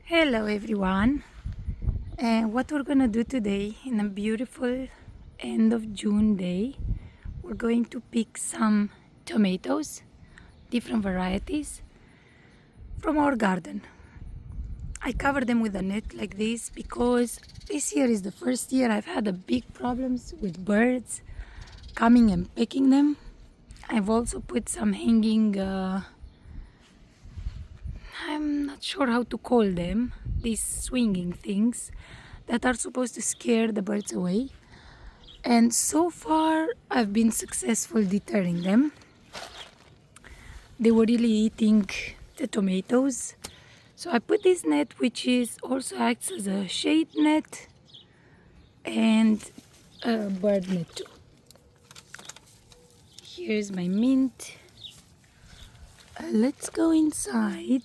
Hello everyone, and what we're gonna do today in a beautiful end of June day, we're going to pick some tomatoes, different varieties from our garden. I cover them with a net like this because this year is the first year I've had a big problems with birds coming and picking them. I've also put some hanging I'm not sure how to call them, these swinging things that are supposed to scare the birds away. And so far, I've been successful deterring them. They were really eating the tomatoes. So I put this net, which is also acts as a shade net and a bird net too. Here's my mint. Let's go inside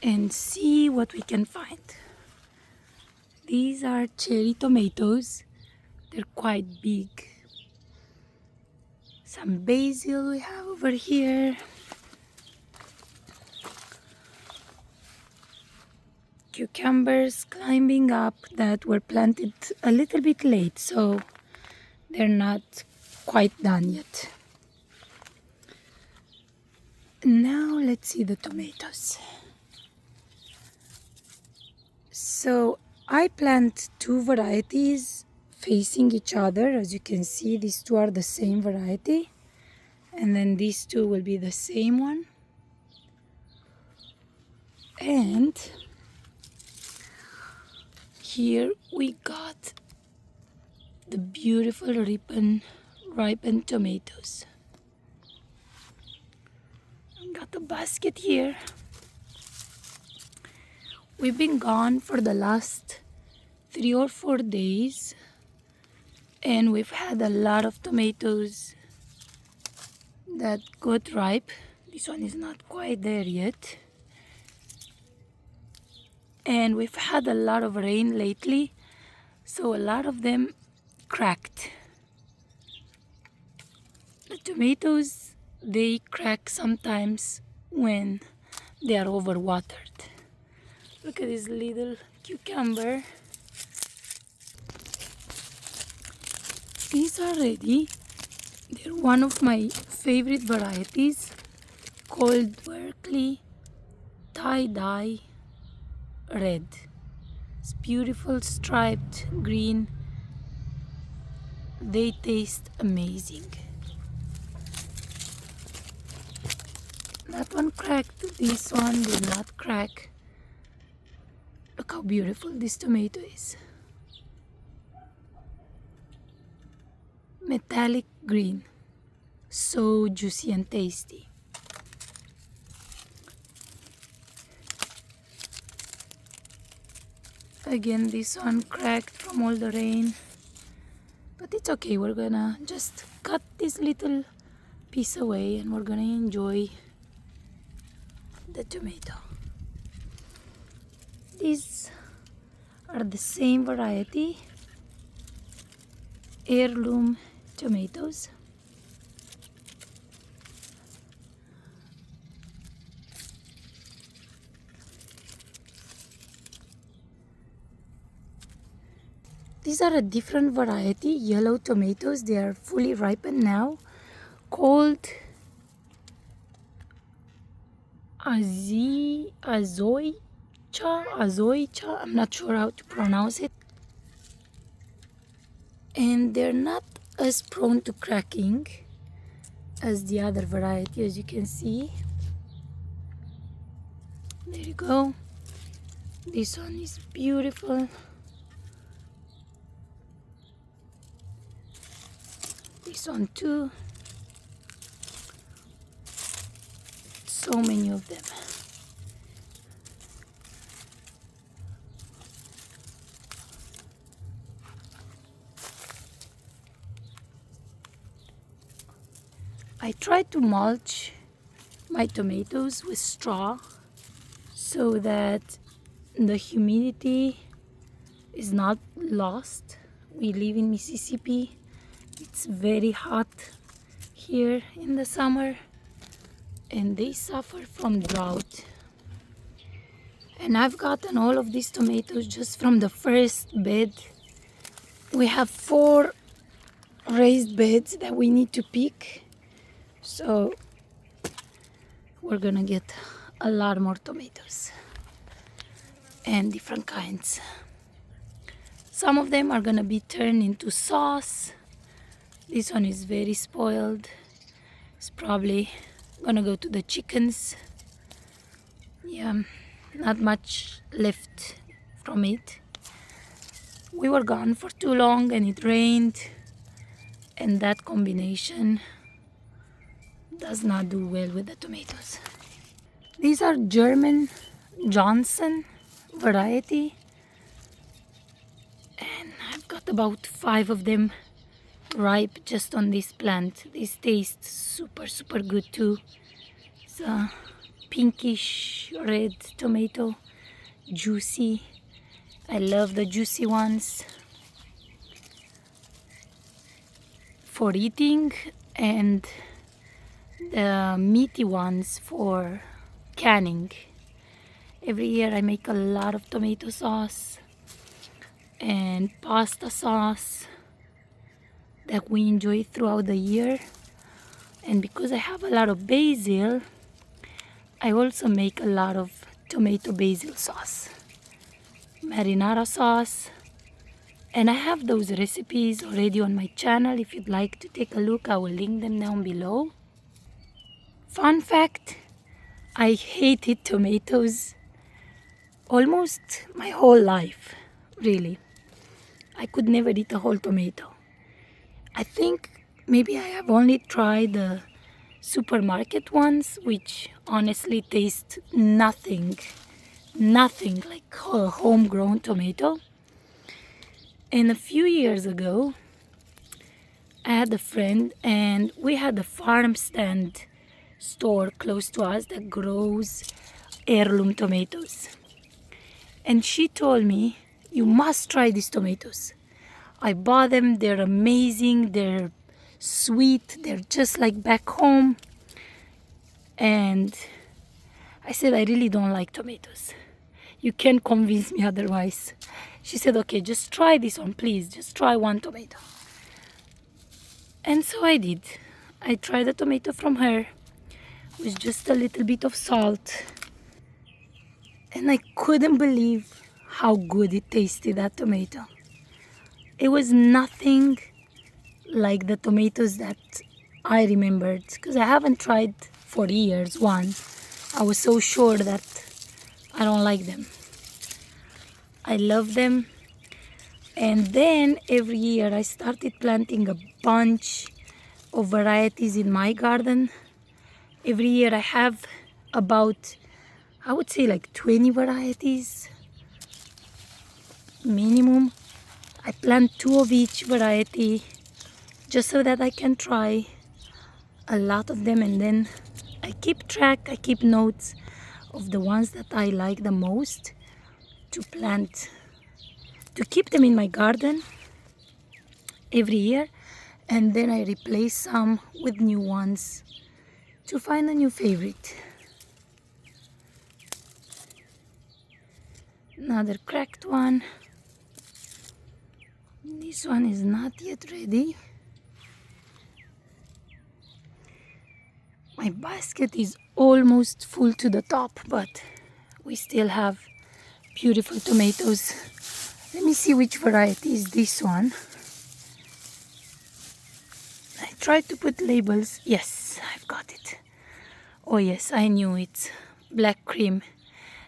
and see what we can find. These are cherry tomatoes. They're quite big. Some basil we have over here. Cucumbers climbing up that were planted a little bit late, so they're not quite done yet. Now let's see the tomatoes. So I plant two varieties facing each other. As you can see, these two are the same variety, and then these two will be the same one. And here we got the beautiful ripened tomatoes. Got a basket here. We've been gone for the last 3 or 4 days, and we've had a lot of tomatoes that got ripe. This one is not quite there yet. And we've had a lot of rain lately, so a lot of them cracked. The tomatoes, they crack sometimes when they are overwatered. Look at this little cucumber. These are ready. They're one of my favorite varieties called Berkeley tie-dye red. It's beautiful striped green. They taste amazing. That one cracked, this one did not crack. Look how beautiful this tomato is. Metallic green, so juicy and tasty. Again, this one cracked from all the rain, but it's okay. We're gonna just cut this little piece away and we're gonna enjoy the tomato. These are the same variety, heirloom tomatoes. These are a different variety, yellow tomatoes. They are fully ripened now, called Azoicha. I'm not sure how to pronounce it. And they're not as prone to cracking as the other variety, as you can see. There you go. This one is beautiful. This one too. So many of them. I try to mulch my tomatoes with straw so that the humidity is not lost. We live in Mississippi. It's very hot here in the summer, and they suffer from drought. And I've gotten all of these tomatoes just from the first bed. We have 4 raised beds that we need to pick. So we're gonna get a lot more tomatoes and different kinds. Some of them are gonna be turned into sauce. This one is very spoiled. It's probably gonna go to the chickens. Yeah, not much left from it. We were gone for too long and it rained, and that combination does not do well with the tomatoes. These are German Johnson variety, and I've got about 5 of them ripe just on this plant. These taste super good too. It's a pinkish red tomato, juicy. I love the juicy ones for eating, and the meaty ones for canning. Every year I make a lot of tomato sauce and pasta sauce that we enjoy throughout the year. And because I have a lot of basil, I also make a lot of tomato basil sauce, marinara sauce, and I have those recipes already on my channel. If you'd like to take a look, I will link them down below. Fun fact, I hated tomatoes almost my whole life, really. I could never eat a whole tomato. I think maybe I have only tried the supermarket ones, which honestly taste nothing like a homegrown tomato. And a few years ago, I had a friend and we had a farm stand store close to us that grows heirloom tomatoes. And she told me, you must try these tomatoes. I bought them, they're amazing, they're sweet, they're just like back home. And I said, I really don't like tomatoes. You can't convince me otherwise. She said, okay, just try this one, please. Just try one tomato. And so I did. I tried a tomato from her with just a little bit of salt. And I couldn't believe how good it tasted, that tomato. It was nothing like the tomatoes that I remembered, because I haven't tried for years. One, I was so sure that I don't like them. I love them. And then every year I started planting a bunch of varieties in my garden. Every year I have about, I would say like 20 varieties minimum. I plant 2 of each variety just so that I can try a lot of them, and then I keep track, I keep notes of the ones that I like the most to plant, to keep them in my garden every year, and then I replace some with new ones to find a new favorite. Another cracked one. This one is not yet ready. My basket is almost full to the top, but we still have beautiful tomatoes. Let me see which variety is this one. I tried to put labels. Yes, I've got it. Oh yes, I knew it. Black cream.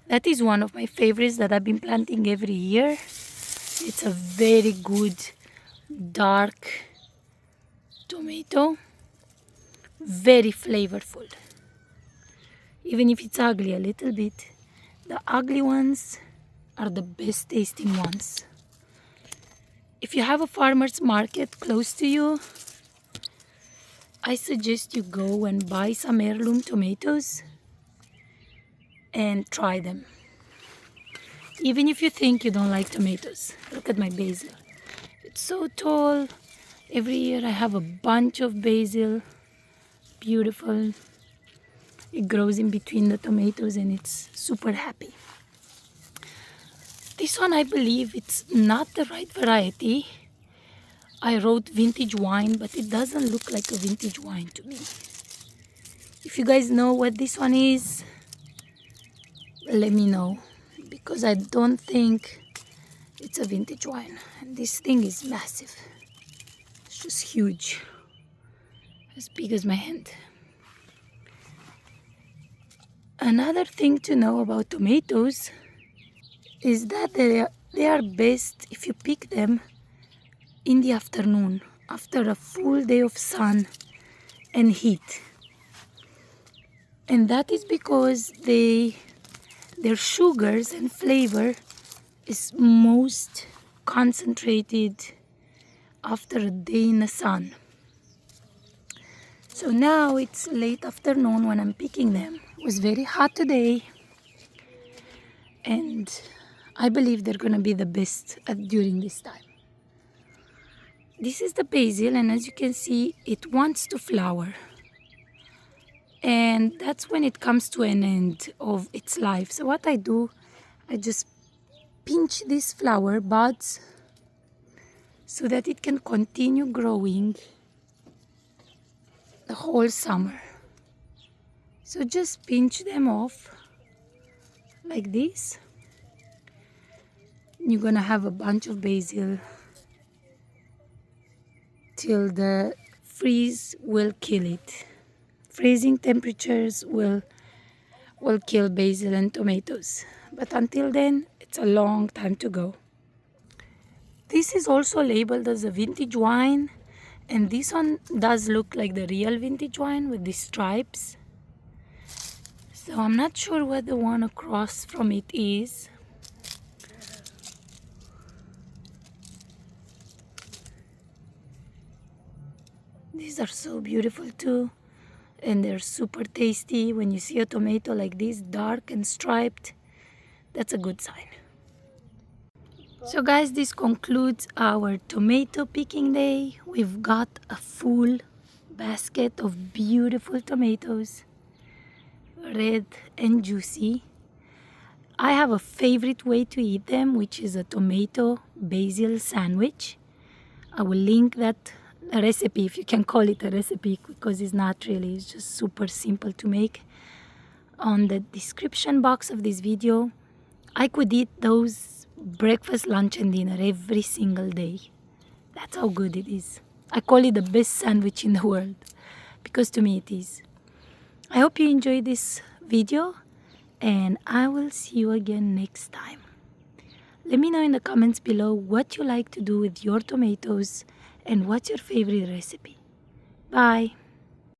That is one of my favorites that I've been planting every year. It's a very good dark tomato. Very flavorful. Even if it's ugly a little bit, the ugly ones are the best tasting ones. If you have a farmer's market close to you, I suggest you go and buy some heirloom tomatoes and try them. Even if you think you don't like tomatoes. Look at my basil. It's so tall. Every year I have a bunch of basil. Beautiful. It grows in between the tomatoes and it's super happy. This one, I believe it's not the right variety. I wrote vintage wine, but it doesn't look like a vintage wine to me. If you guys know what this one is, let me know, because I don't think it's a vintage wine. And this thing is massive. It's just huge, as big as my hand. Another thing to know about tomatoes is that they are best if you pick them in the afternoon after a full day of sun and heat. And that is because their sugars and flavor is most concentrated after a day in the sun. So now it's late afternoon when I'm picking them. It was very hot today, and I believe they're gonna be the best during this time. This is the basil, and as you can see, it wants to flower. And that's when it comes to an end of its life. So what I do, I just pinch these flower buds so that it can continue growing the whole summer. So just pinch them off like this. You're gonna have a bunch of basil till the freeze will kill it. Freezing temperatures will kill basil and tomatoes. But until then, it's a long time to go. This is also labeled as a vintage wine, and this one does look like the real vintage wine with the stripes. So I'm not sure what the one across from it is. These are so beautiful too, and they're super tasty. When you see a tomato like this, dark and striped, that's a good sign. So guys, this concludes our tomato picking day. We've got a full basket of beautiful tomatoes, red and juicy. I have a favorite way to eat them, which is a tomato basil sandwich. I will link that recipe, if you can call it a recipe, because it's not really, it's just super simple to make, on the description box of this video. I could eat those breakfast, lunch and dinner every single day. That's how good it is. I call it the best sandwich in the world, because to me it is. I hope you enjoyed this video, and I will see you again next time. Let me know in the comments below what you like to do with your tomatoes and what's your favorite recipe. Bye!